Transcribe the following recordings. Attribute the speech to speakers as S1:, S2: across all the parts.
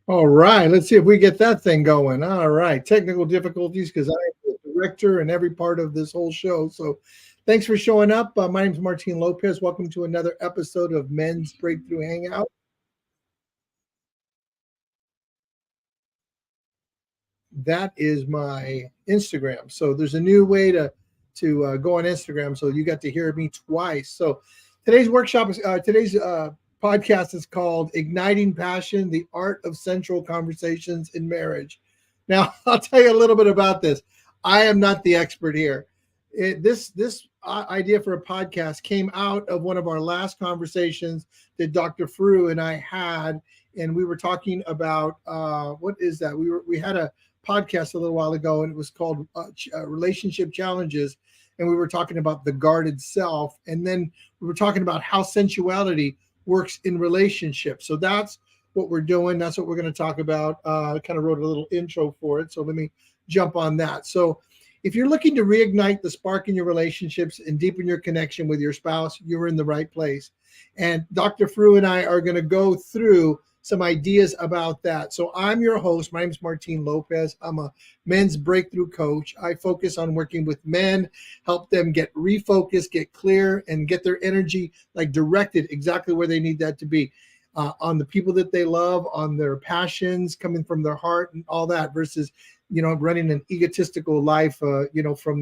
S1: All right, let's see if we get that thing going. All right, technical difficulties because I'm the director and every part of this whole show. So, thanks for showing up. My name is Martin Lopez. Welcome to another episode of Men's Breakthrough Hangout. That is my Instagram. So there's a new way to go on Instagram. So you got to hear me twice. So today's podcast is called "Igniting Passion: The Art of Sensual Conversations in Marriage." Now I'll tell you a little bit about this. I am not the expert here. This idea for a podcast came out of one of our last conversations that Dr. Frueh and I had, and we were talking about what is that? We had a podcast a little while ago, and it was called Relationship Challenges, and we were talking about the guarded self, and then we were talking about how sensuality works in relationships. So that's what we're doing. That's what we're going to talk about. I kind of wrote a little intro for it, so let me jump on that. So if you're looking to reignite the spark in your relationships and deepen your connection with your spouse, you're in the right place. And Dr. Frueh and I are going to go through some ideas about that. So I'm your host. My name is Martin Lopez. I'm a men's breakthrough coach. I focus on working with men, help them get refocused, get clear, and get their energy like directed exactly where they need that to be, on the people that they love, on their passions coming from their heart and all that, versus, running an egotistical life, from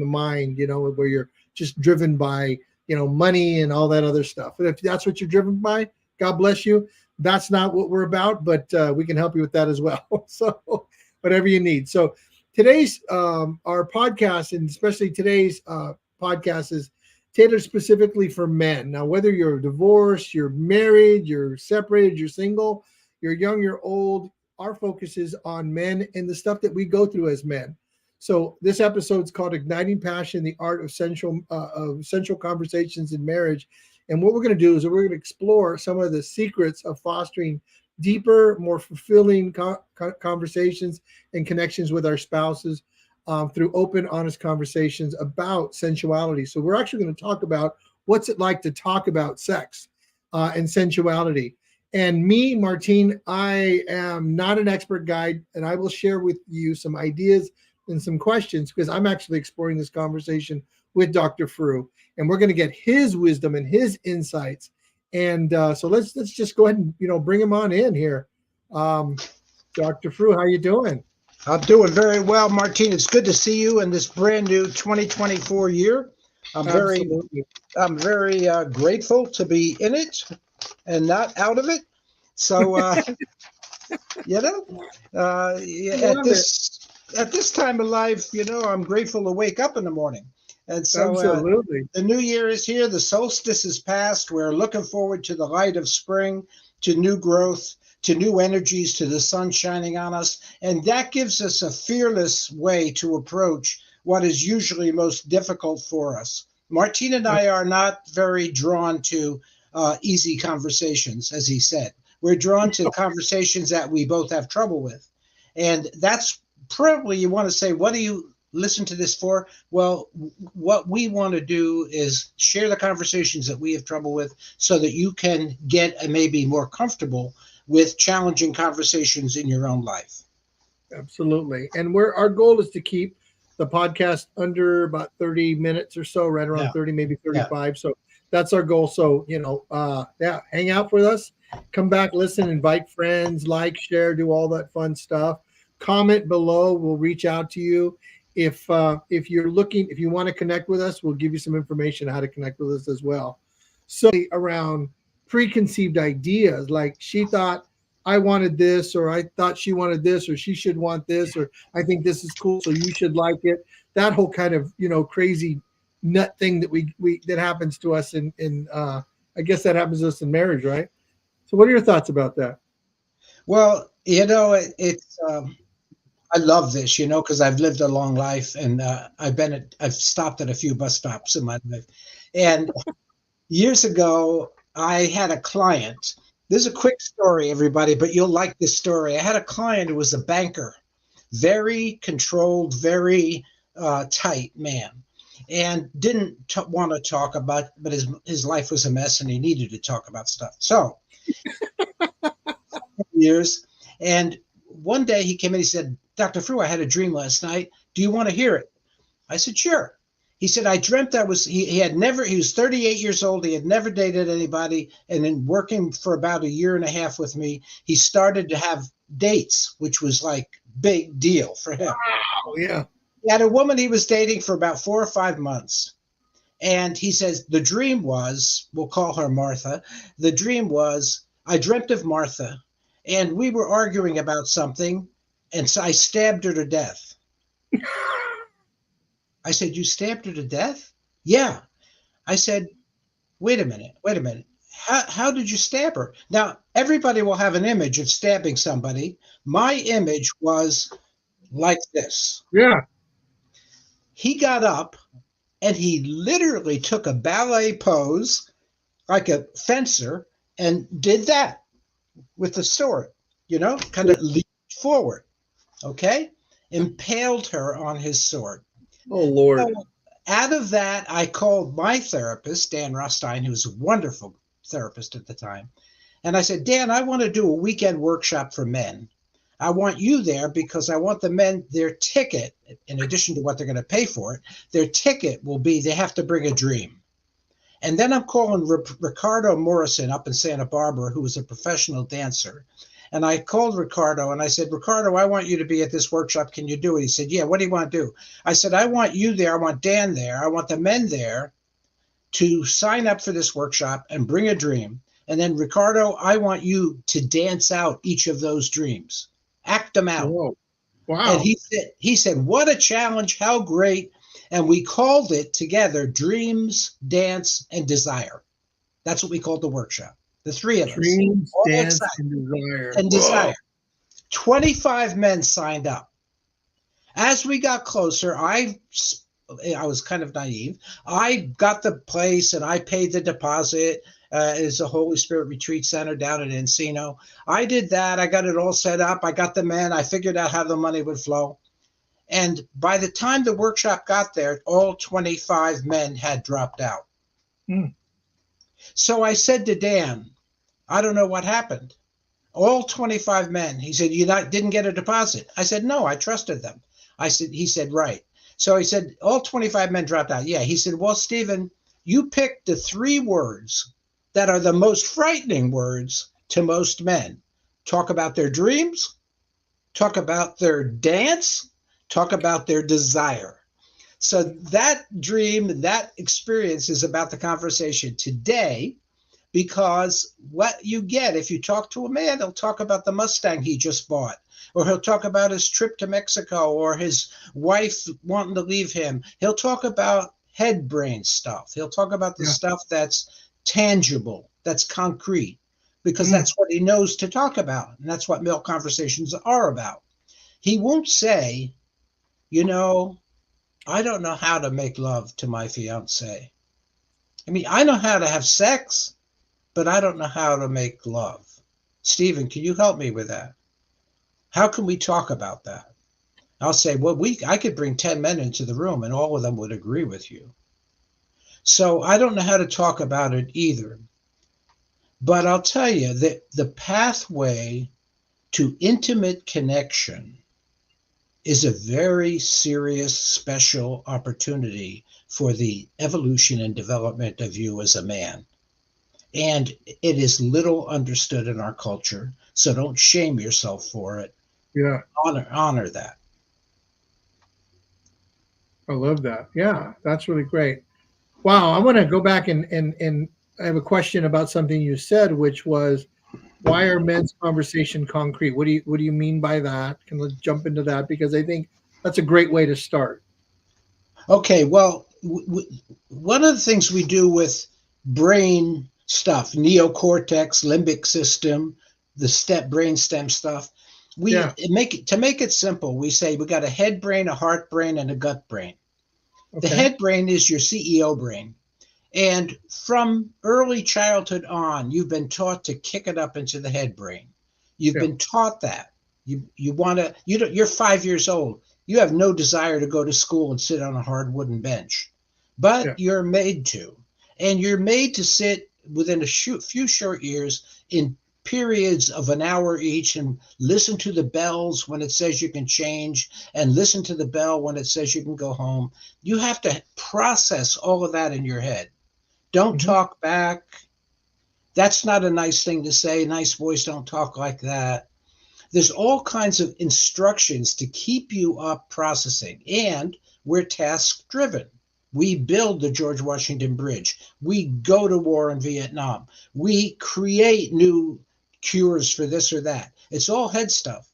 S1: the mind, where you're just driven by, money and all that other stuff. And if that's what you're driven by, God bless you. That's not what we're about, but we can help you with that as well. So whatever you need. So today's our podcast, and especially today's podcast, is tailored specifically for men. Now, whether you're divorced, you're married, you're separated, you're single, you're young, you're old, our focus is on men and the stuff that we go through as men. So this episode is called Igniting Passion: The Art of Sensual Conversations in Marriage. And what we're going to do is we're going to explore some of the secrets of fostering deeper, more fulfilling conversations and connections with our spouses through open, honest conversations about sensuality. So we're actually going to talk about what's it like to talk about sex and sensuality. And me, Martin, I am not an expert guide, and I will share with you some ideas and some questions because I'm actually exploring this conversation with Dr. Frueh, and we're going to get his wisdom and his insights. And so let's just go ahead and bring him on in here. Dr. Frueh, how you doing?
S2: I'm doing very well, Martin. It's good to see you in this brand new 2024 year. I'm very grateful to be in it and not out of it. So at this time of life, I'm grateful to wake up in the morning. And so the new year is here. The solstice is past. We're looking forward to the light of spring, to new growth, to new energies, to the sun shining on us. And that gives us a fearless way to approach what is usually most difficult for us. Martin and I are not very drawn to easy conversations, as he said. We're drawn to conversations that we both have trouble with. And that's probably, you want to say, what do you listen to this for? Well, what we want to do is share the conversations that we have trouble with so that you can get maybe more comfortable with challenging conversations in your own life.
S1: Absolutely. And our goal is to keep the podcast under about 30 minutes or so, right around 30, maybe 35. Yeah. So that's our goal. So, hang out with us, come back, listen, invite friends, like, share, do all that fun stuff. Comment below. We'll reach out to you. If you want to connect with us, we'll give you some information how to connect with us as well. So around preconceived ideas, like she thought I wanted this, or I thought she wanted this, or she should want this, or I think this is cool, so you should like it. That whole kind of crazy nut thing that we that happens to us in I guess that happens to us in marriage, right? So what are your thoughts about that?
S2: Well, it's I love this, because I've lived a long life, and I've stopped at a few bus stops in my life. And years ago, I had a client. This is a quick story, everybody, but you'll like this story. I had a client who was a banker, very controlled, very tight man, and didn't want to talk about, but his life was a mess, and he needed to talk about stuff. So years, and one day he came in, he said, Dr. Frueh, I had a dream last night. Do you want to hear it? I said, sure. He said, I dreamt I was, he was 38 years old. He had never dated anybody. And in working for about a year and a half with me, he started to have dates, which was like big deal for him.
S1: Wow, yeah.
S2: He had a woman he was dating for about 4 or 5 months. And he says, the dream was, we'll call her Martha. The dream was, I dreamt of Martha and we were arguing about something. And so I stabbed her to death. I said, you stabbed her to death? Yeah. I said, wait a minute. How did you stab her? Now, everybody will have an image of stabbing somebody. My image was like this.
S1: Yeah.
S2: He got up and he literally took a ballet pose like a fencer and did that with the sword, kind of leaped forward, okay? Impaled her on his sword.
S1: Oh, Lord.
S2: So out of that, I called my therapist, Dan Rostein, who was a wonderful therapist at the time. And I said, Dan, I want to do a weekend workshop for men. I want you there because I want the men, their ticket, in addition to what they're going to pay for it, their ticket will be they have to bring a dream. And then I'm calling Ricardo Morrison up in Santa Barbara, who was a professional dancer. And I called Ricardo and I said, Ricardo, I want you to be at this workshop. Can you do it? He said, yeah, what do you want to do? I said, I want you there. I want Dan there. I want the men there to sign up for this workshop and bring a dream. And then, Ricardo, I want you to dance out each of those dreams. Act them out.
S1: Whoa. Wow.
S2: And he said, what a challenge. How great. And we called it together Dreams, Dance, and Desire. That's what we called the workshop. The three of us.
S1: Dreams, dance, and desire.
S2: And desire. 25 men signed up. As we got closer, I was kind of naive. I got the place and I paid the deposit. It's a Holy Spirit Retreat Center down in Encino. I did that. I got it all set up. I got the men. I figured out how the money would flow. And by the time the workshop got there, all 25 men had dropped out.
S1: Mm.
S2: So I said to Dan, I don't know what happened. All 25 men. He said, didn't get a deposit. I said, no, I trusted them. He said, right. So he said, all 25 men dropped out. Yeah. He said, well, Stephen, you picked the 3 words that are the most frightening words to most men. Talk about their dreams, talk about their dance, talk about their desire. So that dream, that experience is about the conversation today, because what you get, if you talk to a man, he'll talk about the Mustang he just bought, or he'll talk about his trip to Mexico, or his wife wanting to leave him. He'll talk about head brain stuff. He'll talk about the stuff that's tangible, that's concrete, because that's what he knows to talk about. And that's what male conversations are about. He won't say, I don't know how to make love to my fiance. I mean, I know how to have sex, but I don't know how to make love. Stephen, can you help me with that? How can we talk about that? I'll say, well, I could bring 10 men into the room and all of them would agree with you. So I don't know how to talk about it either. But I'll tell you that the pathway to intimate connection is a very serious, special opportunity for the evolution and development of you as a man. And it is little understood in our culture. So don't shame yourself for it.
S1: Yeah.
S2: Honor that.
S1: I love that. Yeah, that's really great. Wow. I want to go back and I have a question about something you said, which was, why are men's conversation concrete? What do you mean by that? Can we jump into that? Because I think that's a great way to start.
S2: Okay. Well, one of the things we do with brain stuff, neocortex, limbic system, the brain stem stuff, to make it simple, we say we got a head brain, a heart brain, and a gut brain. Okay. The head brain is your CEO brain. And from early childhood on, you've been taught to kick it up into the head brain. You've been taught that. You're 5 years old. You have no desire to go to school and sit on a hard wooden bench, but you're made to. And you're made to sit within a few short years in periods of an hour each and listen to the bells when it says you can change and listen to the bell when it says you can go home. You have to process all of that in your head. Don't talk back. That's not a nice thing to say. Nice boys don't talk like that. There's all kinds of instructions to keep you up processing, and we're task driven. We build the George Washington Bridge. We go to war in Vietnam. We create new cures for this or that. It's all head stuff.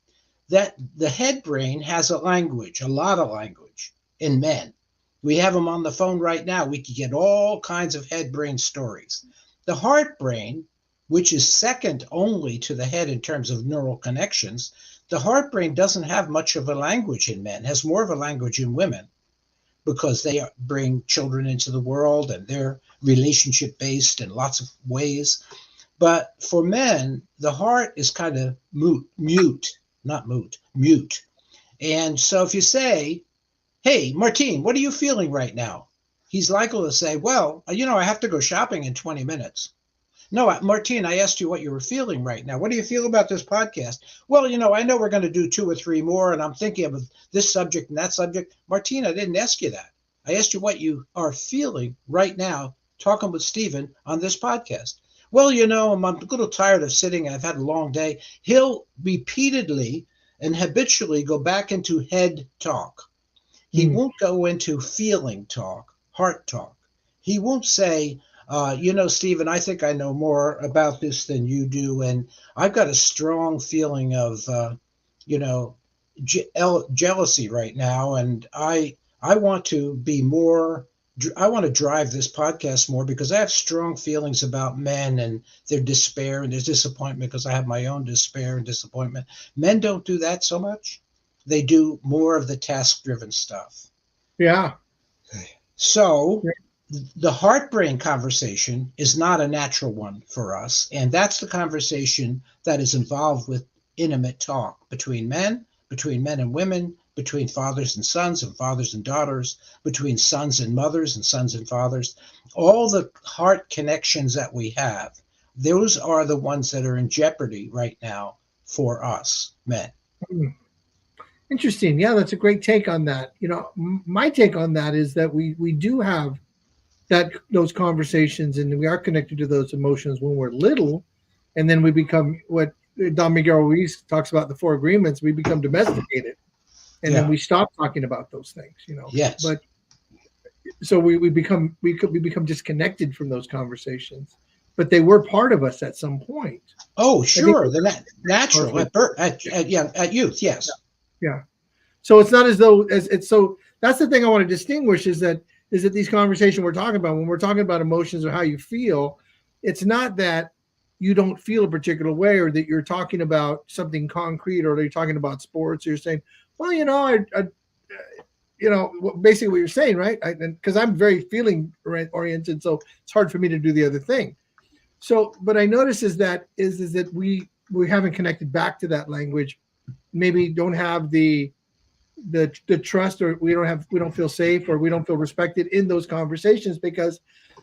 S2: That the head brain has a language, a lot of language in men. We have them on the phone right now. We can get all kinds of head brain stories. The heart brain, which is second only to the head in terms of neural connections, the heart brain doesn't have much of a language in men, has more of a language in women because they bring children into the world and they're relationship based in lots of ways. But for men, the heart is kind of mute. And so if you say, hey, Martin, what are you feeling right now? He's likely to say, well, I have to go shopping in 20 minutes. No, Martin, I asked you what you were feeling right now. What do you feel about this podcast? Well, I know we're going to do 2 or 3 more, and I'm thinking of this subject and that subject. Martin, I didn't ask you that. I asked you what you are feeling right now talking with Stephen on this podcast. Well, I'm a little tired of sitting. I've had a long day. He'll repeatedly and habitually go back into head talk. He won't go into feeling talk, heart talk. He won't say, Stephen, I think I know more about this than you do. And I've got a strong feeling of, jealousy right now. And I want to be more, I want to drive this podcast more because I have strong feelings about men and their despair and their disappointment because I have my own despair and disappointment. Men don't do that so much. They do more of the task-driven stuff.
S1: Yeah.
S2: So the heart-brain conversation is not a natural one for us. And that's the conversation that is involved with intimate talk between men and women, between fathers and sons and fathers and daughters, between sons and mothers and sons and fathers. All the heart connections that we have, those are the ones that are in jeopardy right now for us, men.
S1: Interesting. Yeah, that's a great take on that. My take on that is that we do have those conversations and we are connected to those emotions when we're little, and then we become what Don Miguel Ruiz talks about, the 4 agreements. We become domesticated, and then we stop talking about those things.
S2: Yes.
S1: But so we become disconnected from those conversations, but they were part of us at some point.
S2: Oh, sure, the natural at youth, yes.
S1: Yeah. So it's not as though it's so. That's the thing I want to distinguish is that these conversations we're talking about, when we're talking about emotions or how you feel, it's not that you don't feel a particular way or that you're talking about something concrete or you're talking about sports or you're saying, well, basically what you're saying, right? Because I'm very feeling oriented, so it's hard for me to do the other thing. So, but I notice is that we haven't connected back to that language. Maybe don't have the trust, or we don't feel safe, or we don't feel respected in those conversations because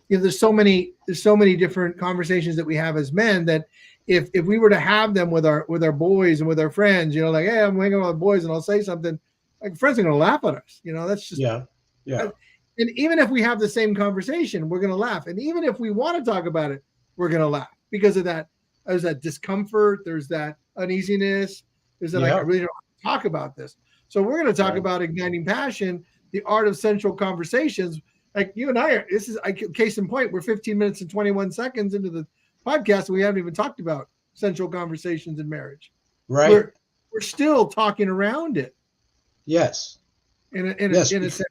S1: there's so many different conversations that we have as men that if we were to have them with our boys and with our friends, like, hey, I'm hanging out with boys and I'll say something, like friends are gonna laugh at us. That's just
S2: yeah.
S1: And even if we have the same conversation, we're gonna laugh. And even if we want to talk about it, we're gonna laugh because of that. There's that discomfort. There's that uneasiness. There's that I really don't want to talk about this. So we're going to talk about igniting passion, the art of sensual conversations. Like you and I are. This is case in point. We're 15 minutes and 21 seconds into the podcast, and we haven't even talked about sensual conversations in marriage.
S2: Right.
S1: We're still talking around it.
S2: Yes.
S1: In a sense.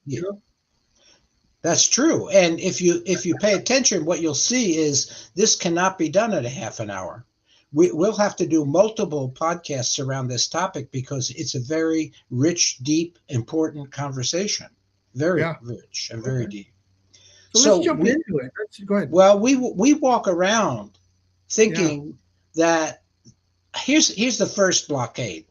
S2: That's true. And if you pay attention, what you'll see is this cannot be done in a half an hour. We'll have to do multiple podcasts around this topic because it's a very rich, deep, important conversation. Very rich and very deep.
S1: So let's jump into it. Go ahead.
S2: Well, we walk around thinking that here's the first blockade.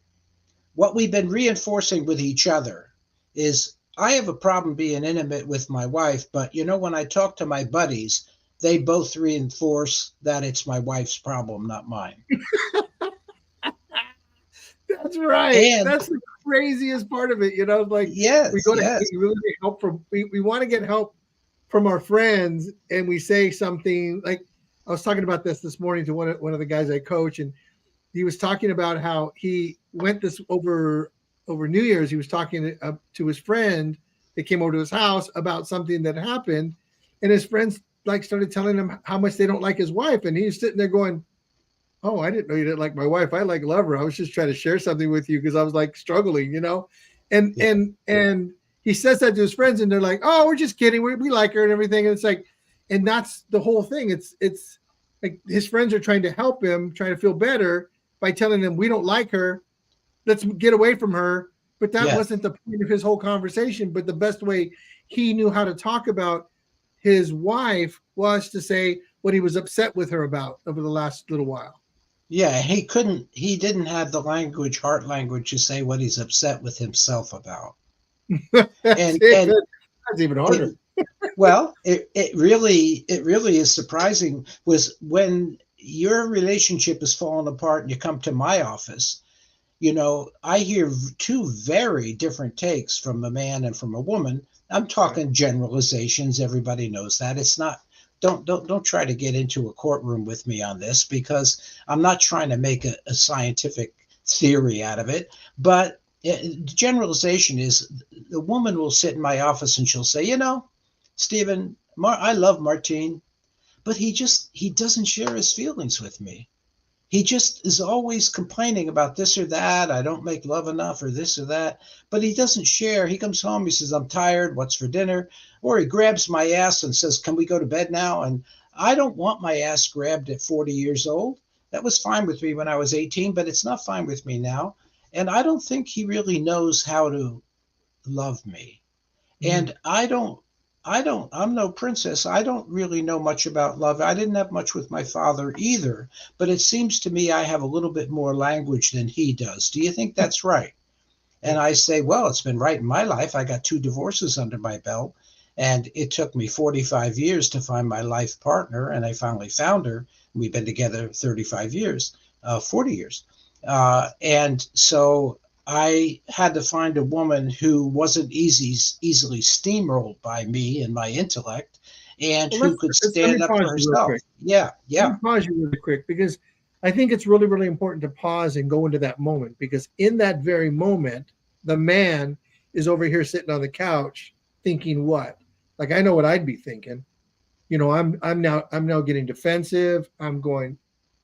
S2: What we've been reinforcing with each other is I have a problem being intimate with my wife, but when I talk to my buddies, they both reinforce that it's my wife's problem, not mine.
S1: That's right.
S2: And
S1: That's the craziest part of it. Like we
S2: yes,
S1: go to
S2: yes.
S1: we really get help from we want to get help from our friends, and we say something like, I was talking about this morning to one of the guys I coach, and he was talking about how he went this over New Year's. He was talking to his friend that came over to his house about something that happened, and his friends like started telling him how much they don't like his wife, and he's sitting there going, "Oh, I didn't know you didn't like my wife. I love her. I was just trying to share something with you because I was like struggling. And
S2: Yeah.
S1: and he says that to his friends, and they're like, "Oh, we're just kidding. We like her and everything." And it's like, and that's the whole thing. It's like his friends are trying to help him, trying to feel better by telling him we don't like her. Let's get away from her. But that
S2: Yeah.
S1: wasn't the point of his whole conversation. But the best way he knew how to talk about his wife was to say what he was upset with her about over the last little while.
S2: Yeah, he didn't have the language, heart language to say what he's upset with himself about.
S1: That's
S2: And
S1: it.
S2: and
S1: That's even harder.
S2: it, well, it really is surprising was when your relationship is falling apart and you come to my office. I hear two very different takes from a man and from a woman. I'm
S1: Right.
S2: talking generalizations. Everybody knows that. It's not. Don't try to get into a courtroom with me on this because I'm not trying to make a scientific theory out of it. But generalization is the woman will sit in my office and she'll say, Stephen, I love Martine, but he doesn't share his feelings with me. He just is always complaining about this or that. I don't make love enough or this or that. But he doesn't share. He comes home, he says, I'm tired. What's for dinner? Or he grabs my ass and says, can we go to bed now? And I don't want my ass grabbed at 40 years old. That was fine with me when I was 18, but it's not fine with me now. And I don't think he really knows how to love me.
S1: Mm.
S2: And I'm no princess. I don't really know much about love. I didn't have much with my father either, but it seems to me I have a little bit more language than he does. Do you think that's right? And
S1: Yeah.
S2: I say, well, it's been right in my life. I got 2 divorces under my belt, and it took me 45 years to find my life partner, and I finally found her. We've been together 35 years, 40 years. And so I had to find a woman who wasn't easily steamrolled by me and my intellect and
S1: Well,
S2: who could
S1: let me
S2: stand up
S1: pause
S2: for
S1: you real
S2: herself.
S1: quick.
S2: Yeah,
S1: Let
S2: yeah,
S1: me pause you really quick because I think it's really, really important to pause and go into that moment because in that very moment, the man is over here sitting on the couch thinking what? Like I know what I'd be thinking. I'm now getting defensive. I'm going,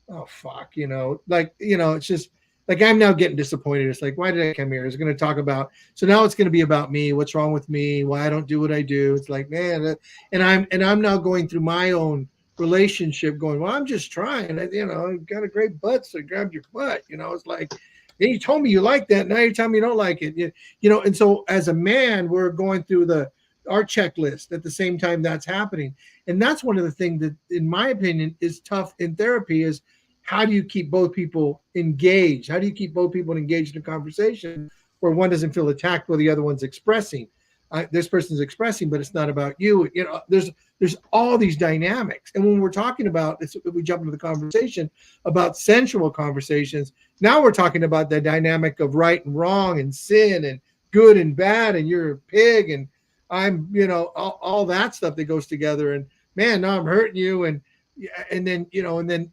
S1: oh fuck, it's just like I'm now getting disappointed. It's like, why did I come here? It's going to talk about, so now it's going to be about me, what's wrong with me, why I don't do what I do. It's like, man, and I'm now going through my own relationship going, well, I'm just trying. I got a great butt, so I grabbed your butt. It's like, then you told me you like that, now you're telling me you don't like it. And so as a man, we're going through our checklist at the same time that's happening. And that's one of the things that, in my opinion, is tough in therapy is how do you keep both people engaged? How do you keep both people engaged in a conversation where one doesn't feel attacked while the other one's expressing? This person's expressing, but it's not about you. There's all these dynamics, and when we're talking about this, we jump into the conversation about sensual conversations. Now we're talking about the dynamic of right and wrong, and sin, and good and bad, and you're a pig, and I'm, all that stuff that goes together. And man, now I'm hurting you, and then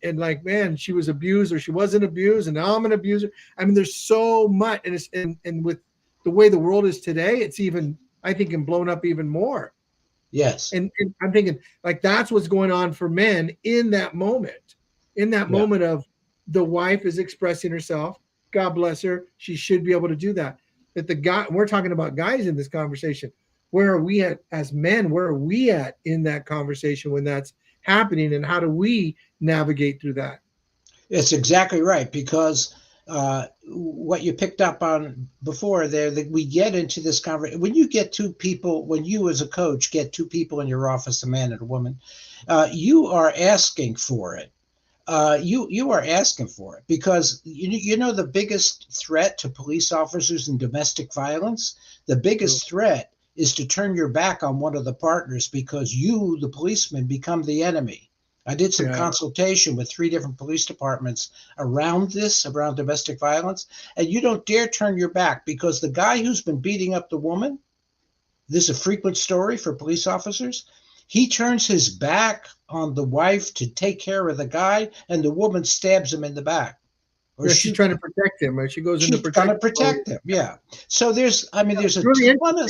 S1: and like, man, she was abused or she wasn't abused, and now I'm an abuser. I mean, there's so much, and and with the way the world is today, it's even, I think, and blown up even more.
S2: yes,
S1: And I'm thinking like that's what's going on for men in that moment,
S2: yeah.
S1: of the wife is expressing herself. God bless her. She should be able to do that. That the guy, we're talking about guys in this conversation. Where are we at as men? Where are we at in that conversation when that's happening? And how do we navigate through that?
S2: It's exactly right because what you picked up on before there that we get into this conversation when you get two people when you as a coach get two people in your office, a man and a woman, you are asking for it. You are asking for it because you know the biggest threat to police officers in domestic violence, the
S1: True.
S2: biggest threat is to turn your back on one of the partners because you, the policeman, become the enemy. I did some consultation with 3 different police departments around domestic violence, and you don't dare turn your back because the guy who's been beating up the woman, this is a frequent story for police officers, he turns his back on the wife to take care of the guy, and the woman stabs him in the back.
S1: Or she's trying to protect him, or she goes into
S2: protection. She's going to protect him, yeah. So there's a
S1: really
S2: ton of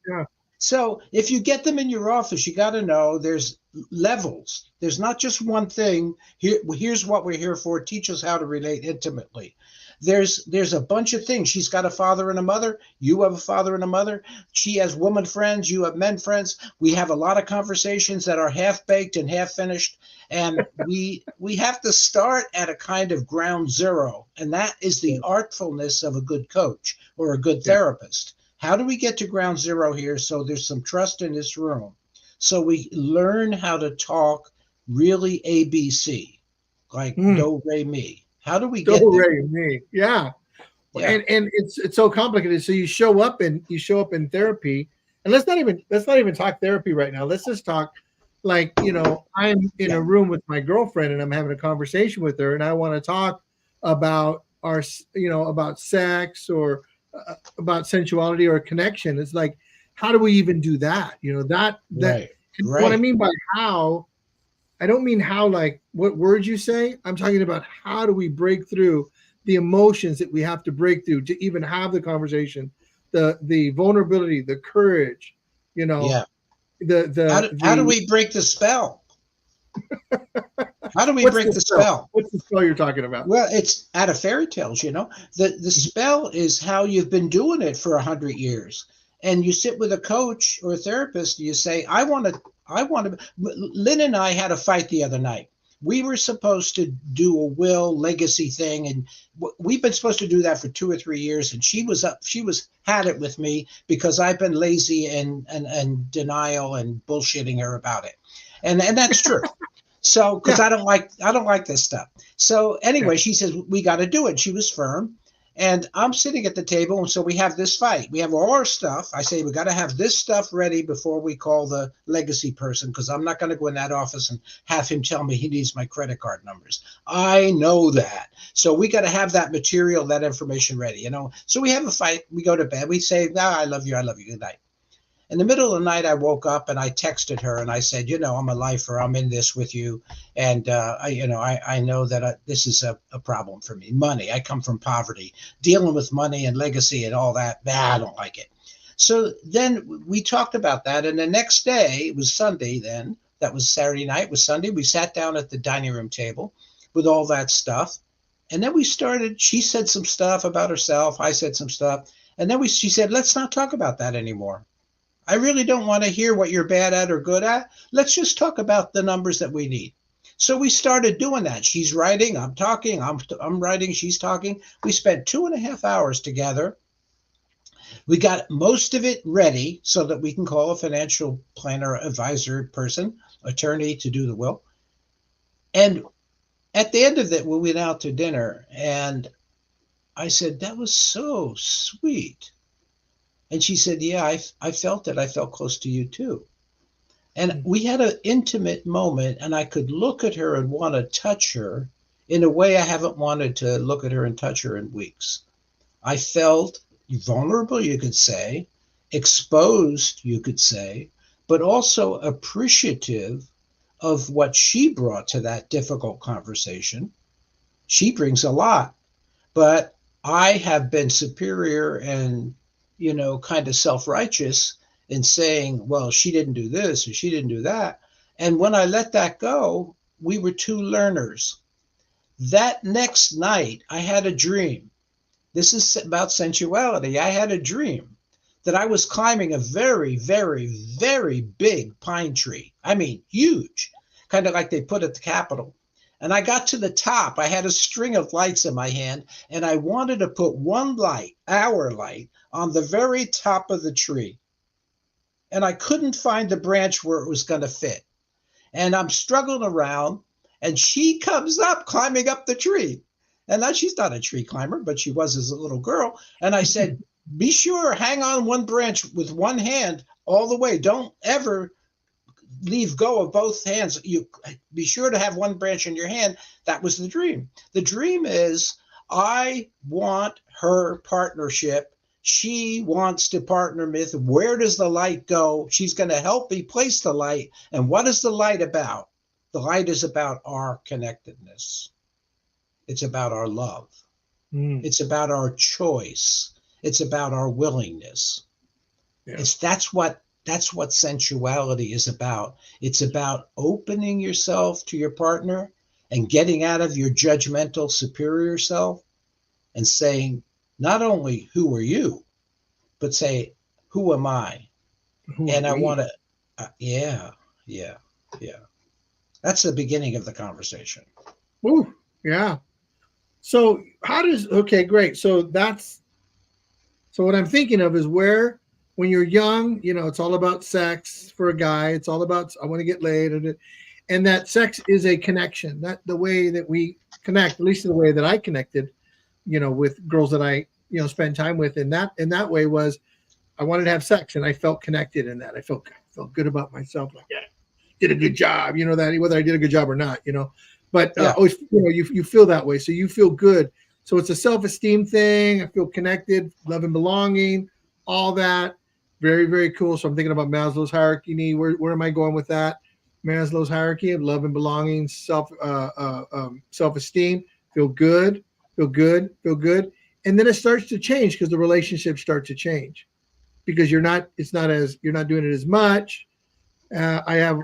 S1: yeah.
S2: So if you get them in your office, you got to know there's levels. There's not just one thing. Here's what we're here for. Teach us how to relate intimately. There's a bunch of things. She's got a father and a mother. You have a father and a mother. She has woman friends. You have men friends. We have a lot of conversations that are half baked and half finished. And we have to start at a kind of ground zero. And that is the artfulness of a good coach or a good therapist. How do we get to ground zero here so there's some trust in this room? So we learn how to talk really ABC, like do, re, mi. How do we get there?
S1: Do, re, mi. Yeah. And it's so complicated. So you show up in therapy, and let's not even talk therapy right now. Let's just talk like, I'm in a room with my girlfriend and I'm having a conversation with her, and I want to talk about about sex or about sensuality or connection. It's like, how do we even do that? What I mean by how, I don't mean how like what words you say. I'm talking about how do we break through the emotions that we have to break through to even have the conversation, the vulnerability, the courage,
S2: how do we break the spell? How do we break the spell?
S1: What's the spell you're talking about?
S2: Well, it's out of fairy tales, The spell is how you've been doing it for 100 years. And you sit with a coach or a therapist, and you say, I want to. Lynn and I had a fight the other night. We were supposed to do a will legacy thing, and we've been supposed to do that for 2 or 3 years. And she had it with me because I've been lazy and denial and bullshitting her about it. And that's true. So, because I don't like this stuff. So anyway, she says, we got to do it. She was firm. And I'm sitting at the table. And so we have this fight. We have all our stuff. I say, we got to have this stuff ready before we call the legacy person, because I'm not going to go in that office and have him tell me he needs my credit card numbers. I know that. So we got to have that material, that information ready, So we have a fight. We go to bed. We say, I love you. Good night. In the middle of the night, I woke up and I texted her and I said, I'm a lifer. I'm in this with you. And, I know that this is a problem for me. Money. I come from poverty. Dealing with money and legacy and all that, I don't like it. So then we talked about that. And the next day, it was Sunday then. That was Saturday night. It was Sunday. We sat down at the dining room table with all that stuff. And then she said some stuff about herself. I said some stuff. And then she said, let's not talk about that anymore. I really don't want to hear what you're bad at or good at. Let's just talk about the numbers that we need. So we started doing that. She's writing, I'm talking, I'm writing, she's talking. We spent 2.5 hours together. We got most of it ready so that we can call a financial planner, advisor person, attorney to do the will. And at the end of it, we went out to dinner and I said, that was so sweet. And she said, yeah, I felt it. I felt close to you too. And we had an intimate moment, and I could look at her and want to touch her in a way I haven't wanted to look at her and touch her in weeks. I felt vulnerable, you could say, exposed, you could say, but also appreciative of what she brought to that difficult conversation. She brings a lot, but I have been superior and kind of self-righteous in saying, well, she didn't do this or she didn't do that. And when I let that go, we were 2 learners. That next night, I had a dream. This is about sensuality. I had a dream that I was climbing a very, very, very big pine tree. I mean, huge, kind of like they put at the Capitol. And I got to the top. I had a string of lights in my hand, and I wanted to put one light, our light, on the very top of the tree. And I couldn't find the branch where it was going to fit. And I'm struggling around, and she comes up, climbing up the tree. And now she's not a tree climber, but she was as a little girl. And I said, be sure, hang on one branch with one hand all the way. Don't ever leave go of both hands. You be sure to have one branch in your hand. That was the dream. The dream is, I want her partnership. She wants to partner with. Where does the light go? She's going to help me place the light. And what is the light about? The light is about our connectedness. It's about our love. It's about our choice. It's about our willingness. Yeah. That's what sensuality is about. It's about opening yourself to your partner and getting out of your judgmental superior self and saying, not only who are you, but say, who am I? And I want to, yeah. That's the beginning of the conversation.
S1: Ooh, yeah. So okay, great. So what I'm thinking of is where, when you're young, it's all about sex for a guy. It's all about, I want to get laid. And that sex is a connection. That the way that we connect, at least the way that I connected, with girls that I, spend time with in that way was, I wanted to have sex and I felt connected in that. I felt good about myself. Like, yeah, did a good job, that whether I did a good job or not, but always, you feel that way. So you feel good. So it's a self-esteem thing. I feel connected, love and belonging, all that. Very, very cool. So I'm thinking about Maslow's hierarchy. Where am I going with that? Maslow's hierarchy of love and belonging, self-esteem, feel good. And then it starts to change because the relationships start to change because you're not doing it as much. I have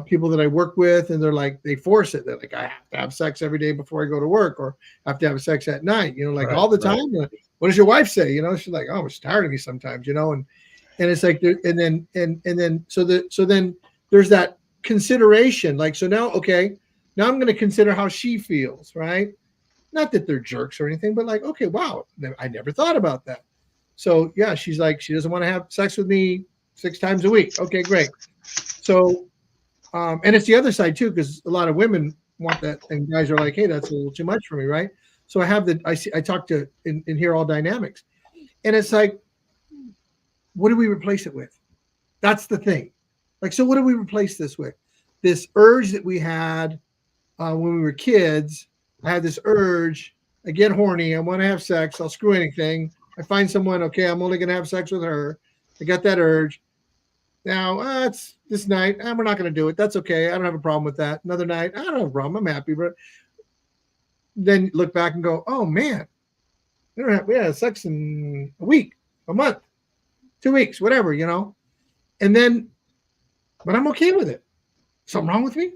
S1: people that I work with, and they're like, they force it. They're like, I have to have sex every day before I go to work, or I have to have sex at night, all the time. Right. What does your wife say? She's like, oh, she's tired of me sometimes, and it's like, and then so then there's that consideration. Like, so now, okay, now I'm going to consider how she feels, right? Not that they're jerks or anything, but like, okay, wow, I never thought about that. So yeah, she's like, she doesn't want to have sex with me 6 times a week. Okay, great. So, and it's the other side too, because a lot of women want that, and guys are like, hey, that's a little too much for me, right? So I talk to and hear all dynamics, and it's like, what do we replace it with? That's the thing. Like, so what do we replace this with? This urge that we had when we were kids. I had this urge. I get horny. I want to have sex. I'll screw anything. I find someone. Okay, I'm only going to have sex with her. I got that urge. Now, it's this night. We're not going to do it. That's okay. I don't have a problem with that. Another night. I don't have a problem. I'm happy. But then look back and go, oh, man. We had sex in a week, a month, 2 weeks, whatever, And then, but I'm okay with it. Something wrong with me?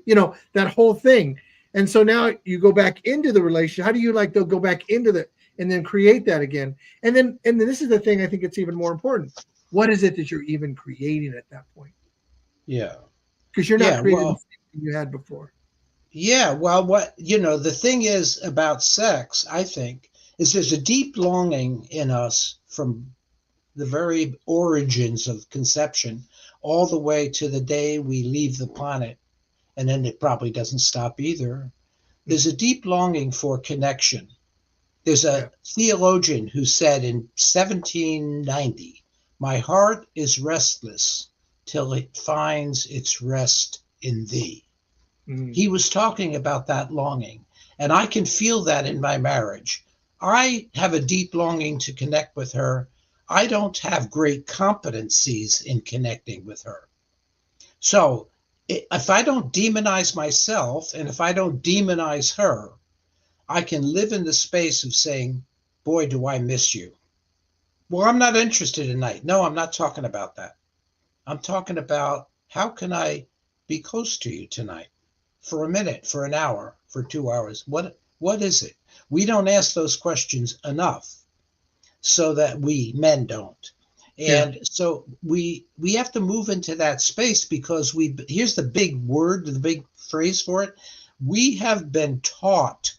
S1: That whole thing. And so now you go back into the relationship. How do you they'll go back into the, and then create that again? And then this is the thing I think it's even more important. What is it that you're even creating at that point?
S2: Yeah.
S1: Because you're not creating the thing you had before.
S2: Yeah. Well, the thing is about sex, I think, is there's a deep longing in us from the very origins of conception all the way to the day we leave the planet. And then it probably doesn't stop either. There's a deep longing for connection. There's a theologian who said in 1790, my heart is restless till it finds its rest in thee. Mm. He was talking about that longing. And I can feel that in my marriage. I have a deep longing to connect with her. I don't have great competencies in connecting with her. So if I don't demonize myself and if I don't demonize her, I can live in the space of saying, boy, do I miss you. Well, I'm not interested tonight. No, I'm not talking about that. I'm talking about how can I be close to you tonight for a minute, for an hour, for 2 hours? What is it? We don't ask those questions enough, so that we men don't. And so we have to move into that space because here's the big word, the big phrase for it. We have been taught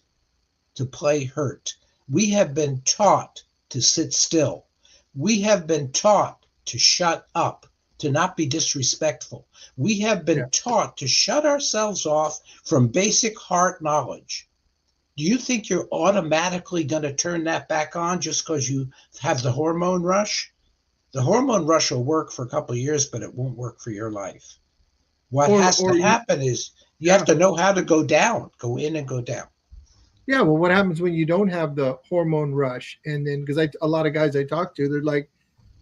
S2: to play hurt. We have been taught to sit still. We have been taught to shut up, to not be disrespectful. We have been taught to shut ourselves off from basic heart knowledge. do you think you're automatically going to turn that back on just because you have the hormone rush? The hormone rush will work for a couple of years, but it won't work for your life. What has to happen is you have to know how to go down, go in and go down.
S1: Yeah, well, what happens when you don't have the hormone rush? And then, because a lot of guys I talk to, they're like,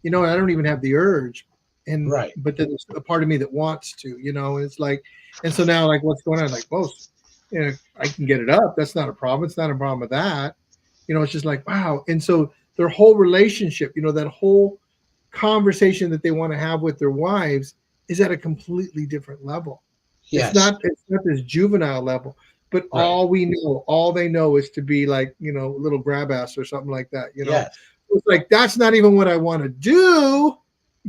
S1: I don't even have the urge, and
S2: right.
S1: But then there's a part of me that wants to, and it's like, and so now, like, what's going on? Like, well, I can get it up. That's not a problem. It's not a problem with that. It's just like, wow. And so their whole relationship, that whole conversation that they want to have with their wives is at a completely different level.
S2: Yes.
S1: It's not this juvenile level. But right. all they know is to be like, little grab ass or something like that,
S2: Yes.
S1: It's like, that's not even what I want to do,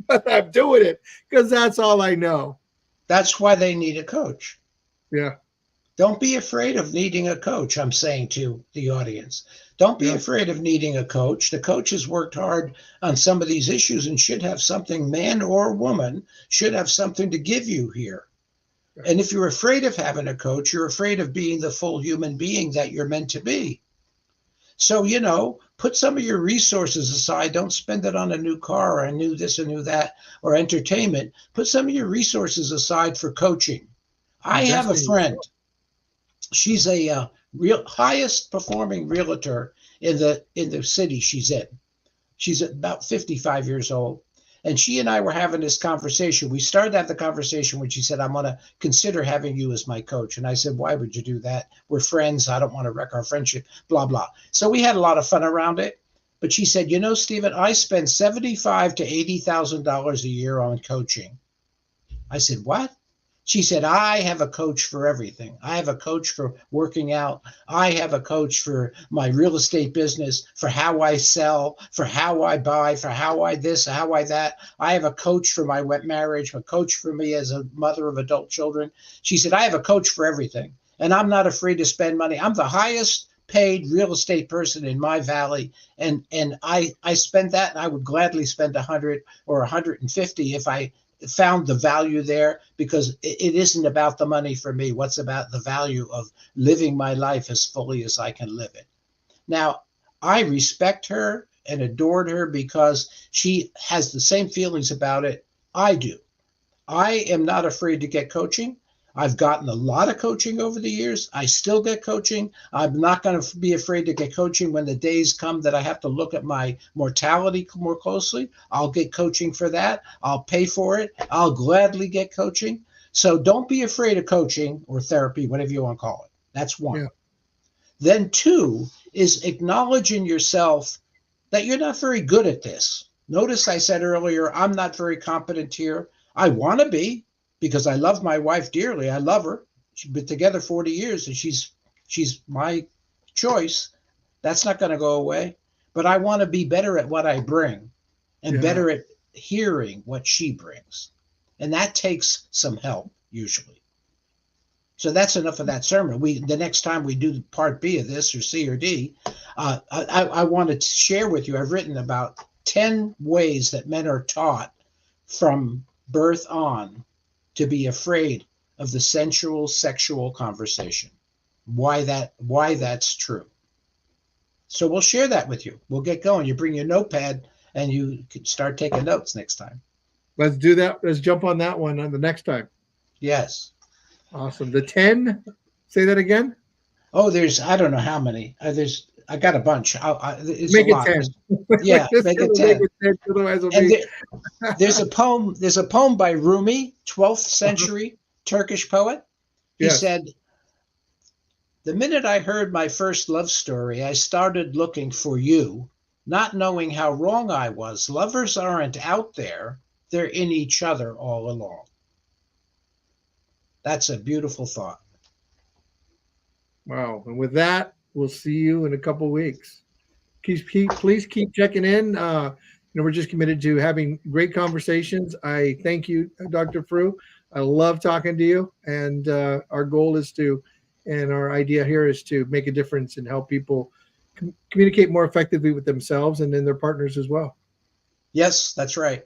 S1: but I'm doing it because that's all I know.
S2: That's why they need a coach.
S1: Yeah.
S2: Don't be afraid of needing a coach, I'm saying to the audience. Don't be afraid of needing a coach. The coach has worked hard on some of these issues and should have something, man or woman, should have something to give you here. And if you're afraid of having a coach, you're afraid of being the full human being that you're meant to be. So, put some of your resources aside. Don't spend it on a new car or a new this and new that or entertainment. Put some of your resources aside for coaching. I have a friend. She's a real highest performing realtor in the city she's in. She's about 55 years old. And she and I were having this conversation. We started to have the conversation when she said, I'm going to consider having you as my coach. And I said, why would you do that? We're friends. I don't want to wreck our friendship, blah, blah. So we had a lot of fun around it. But she said, Stephen, I spend $75,000 to $80,000 a year on coaching. I said, what? She said, I have a coach for everything. I have a coach for working out. I have a coach for my real estate business, for how I sell, for how I buy, for how I this, how I that. I have a coach for my wet marriage, a coach for me as a mother of adult children. She said, I have a coach for everything. And I'm not afraid to spend money. I'm the highest paid real estate person in my valley. And I spend that, and I would gladly spend 100 or 150 if I found the value there, because it isn't about the money for me. What's about the value of living my life as fully as I can live it. Now, I respect her and adored her because she has the same feelings about it I do. I am not afraid to get coaching. I've gotten a lot of coaching over the years. I still get coaching. I'm not going to be afraid to get coaching when the days come that I have to look at my mortality more closely. I'll get coaching for that. I'll pay for it. I'll gladly get coaching. So don't be afraid of coaching or therapy, whatever you want to call it. That's one. Yeah. Then two is acknowledging yourself that you're not very good at this. Notice I said earlier, I'm not very competent here. I want to be, because I love my wife dearly. I love her. She's been together 40 years and she's my choice. That's not going to go away. But I want to be better at what I bring and better at hearing what she brings. And that takes some help usually. So that's enough of that sermon. The next time we do part B of this, or C or D, I want to share with you, I've written about 10 ways that men are taught from birth on to be afraid of the sensual sexual conversation. Why that's true. So we'll share that with you. We'll get going. You bring your notepad and you can start taking notes next time. Let's
S1: do that. Let's jump on that one on the next time.
S2: Yes.
S1: Awesome. The 10, say that again.
S2: Oh, I don't know how many. I got a bunch. It's
S1: make
S2: a lot.
S1: 10.
S2: Yeah, make it 10. Otherwise there's a poem by Rumi, 12th century Turkish poet. He said, the minute I heard my first love story, I started looking for you, not knowing how wrong I was. Lovers aren't out there. They're in each other all along. That's a beautiful thought.
S1: Wow. And with that, we'll see you in a couple of weeks. Please keep checking in. We're just committed to having great conversations. I thank you, Dr. Frueh. I love talking to you. And our goal is and our idea here is to make a difference and help people communicate more effectively with themselves and then their partners as well.
S2: Yes, that's right.